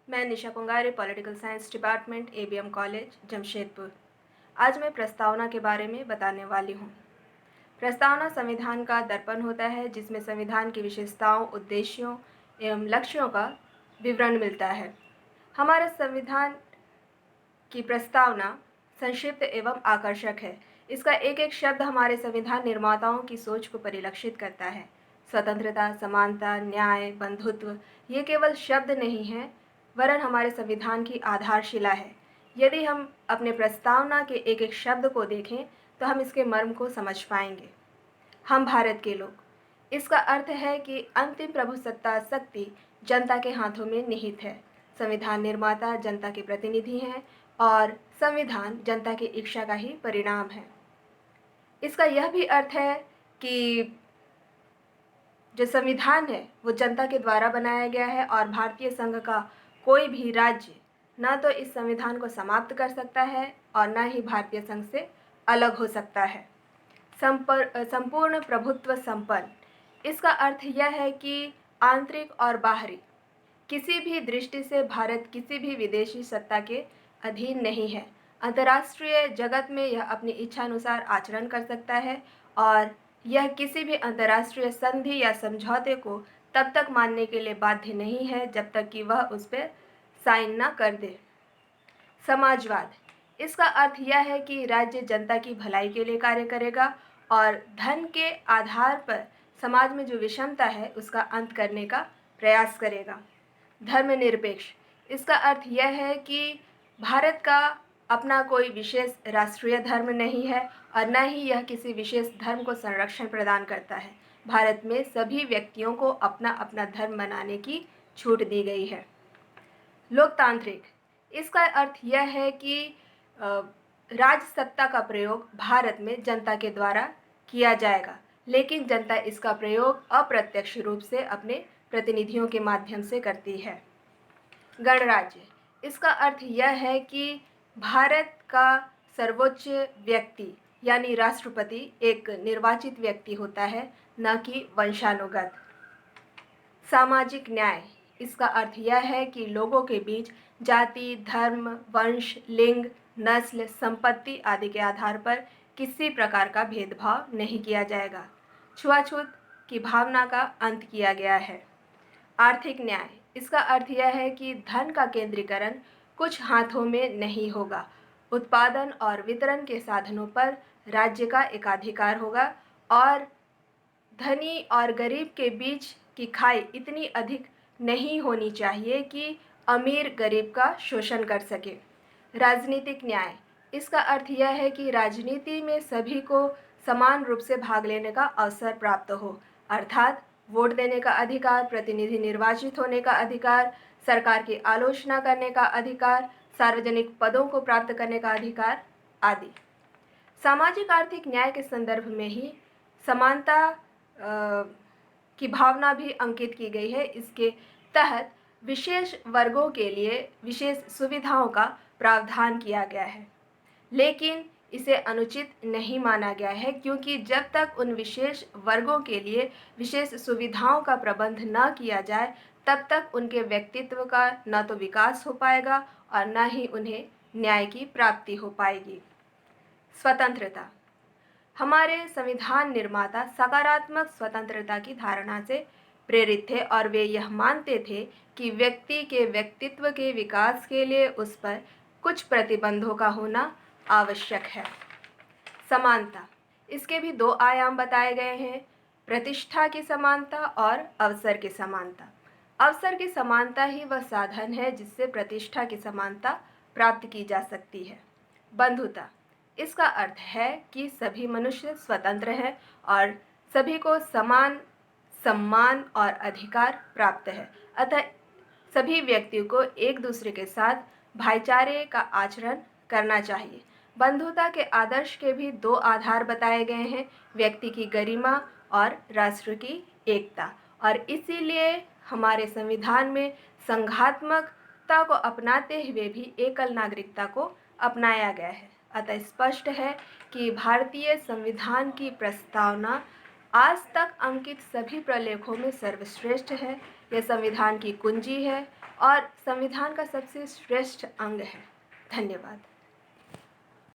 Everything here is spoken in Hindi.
मैं Nisha Kungare, political science department, ABM college, Jamshedpur. आज मैं प्रस्तावना के बारे में बताने वाली हूँ। प्रस्तावना संविधान का दर्पण होता है, जिसमें संविधान की विशेषताओं, उद्देश्यों एवं लक्ष्यों का विवरण मिलता है। हमारे संविधान की प्रस्तावना संक्षिप्त एवं आकर्षक है। इसका एक एक शब्द हमारे संविधान निर्माताओं की सोच को परिलक्षित करता है। स्वतंत्रता, समानता, न्याय, बंधुत्व ये केवल शब्द नहीं हैं, वरन हमारे संविधान की आधारशिला है। यदि हम अपने प्रस्तावना के एक एक शब्द को देखें तो हम इसके मर्म को समझ पाएंगे। हम भारत के लोग, इसका अर्थ है कि अंतिम प्रभुसत्ता शक्ति जनता के हाथों में निहित है। संविधान निर्माता जनता के प्रतिनिधि हैं और संविधान जनता की इच्छा का ही परिणाम है। इसका यह भी अर्थ है कि जो संविधान है वो जनता के द्वारा बनाया गया है और भारतीय संघ का कोई भी राज्य न तो इस संविधान को समाप्त कर सकता है और न ही भारतीय संघ से अलग हो सकता है। संपूर्ण प्रभुत्व संपन्न, इसका अर्थ यह है कि आंतरिक और बाहरी किसी भी दृष्टि से भारत किसी भी विदेशी सत्ता के अधीन नहीं है। अंतर्राष्ट्रीय जगत में यह अपनी इच्छानुसार आचरण कर सकता है और यह किसी भी अंतर्राष्ट्रीय संधि या समझौते को तब तक मानने के लिए बाध्य नहीं है जब तक कि वह उस पर साइन न कर दे। समाजवाद, इसका अर्थ यह है कि राज्य जनता की भलाई के लिए कार्य करेगा और धन के आधार पर समाज में जो विषमता है उसका अंत करने का प्रयास करेगा। धर्मनिरपेक्ष, इसका अर्थ यह है कि भारत का अपना कोई विशेष राष्ट्रीय धर्म नहीं है और न ही यह किसी विशेष धर्म को संरक्षण प्रदान करता है। भारत में सभी व्यक्तियों को अपना अपना धर्म मनाने की छूट दी गई है। लोकतांत्रिक, इसका अर्थ यह है कि राज सत्ता का प्रयोग भारत में जनता के द्वारा किया जाएगा, लेकिन जनता इसका प्रयोग अप्रत्यक्ष रूप से अपने प्रतिनिधियों के माध्यम से करती है। गणराज्य, इसका अर्थ यह है कि भारत का सर्वोच्च व्यक्ति यानी राष्ट्रपति एक निर्वाचित व्यक्ति होता है, न कि वंशानुगत। सामाजिक न्याय, इसका अर्थ यह है कि लोगों के बीच जाति, धर्म, वंश, लिंग, नस्ल, संपत्ति आदि के आधार पर किसी प्रकार का भेदभाव नहीं किया जाएगा। छुआछूत की भावना का अंत किया गया है। आर्थिक न्याय, इसका अर्थ यह है कि धन का केंद्रीकरण कुछ हाथों में नहीं होगा। उत्पादन और वितरण के साधनों पर राज्य का एकाधिकार होगा और धनी और गरीब के बीच की खाई इतनी अधिक नहीं होनी चाहिए कि अमीर गरीब का शोषण कर सके। राजनीतिक न्याय, इसका अर्थ यह है कि राजनीति में सभी को समान रूप से भाग लेने का अवसर प्राप्त हो, अर्थात वोट देने का अधिकार, प्रतिनिधि निर्वाचित होने का अधिकार, सरकार की आलोचना करने का अधिकार, सार्वजनिक पदों को प्राप्त करने का अधिकार आदि। सामाजिक आर्थिक न्याय के संदर्भ में ही समानता की भावना भी अंकित की गई है। इसके तहत विशेष वर्गों के लिए विशेष सुविधाओं का प्रावधान किया गया है, लेकिन इसे अनुचित नहीं माना गया है, क्योंकि जब तक उन विशेष वर्गों के लिए विशेष सुविधाओं का प्रबंध न किया जाए तब तक उनके व्यक्तित्व का न तो विकास हो पाएगा और न ही उन्हें न्याय की प्राप्ति हो पाएगी। स्वतंत्रता, हमारे संविधान निर्माता सकारात्मक स्वतंत्रता की धारणा से प्रेरित थे और वे यह मानते थे कि व्यक्ति के व्यक्तित्व के विकास के लिए उस पर कुछ प्रतिबंधों का होना आवश्यक है। समानता, इसके भी दो आयाम बताए गए हैं, प्रतिष्ठा की समानता और अवसर की समानता। अवसर की समानता ही वह साधन है जिससे प्रतिष्ठा की समानता प्राप्त की जा सकती है। बंधुता, इसका अर्थ है कि सभी मनुष्य स्वतंत्र हैं और सभी को समान सम्मान और अधिकार प्राप्त है, अतः सभी व्यक्तियों को एक दूसरे के साथ भाईचारे का आचरण करना चाहिए। बंधुता के आदर्श के भी दो आधार बताए गए हैं, व्यक्ति की गरिमा और राष्ट्र की एकता, और इसीलिए हमारे संविधान में संघात्मकता को अपनाते हुए भी एकल नागरिकता को अपनाया गया है। अतः स्पष्ट है कि भारतीय संविधान की प्रस्तावना आज तक अंकित सभी प्रलेखों में सर्वश्रेष्ठ है। यह संविधान की कुंजी है और संविधान का सबसे श्रेष्ठ अंग है। धन्यवाद।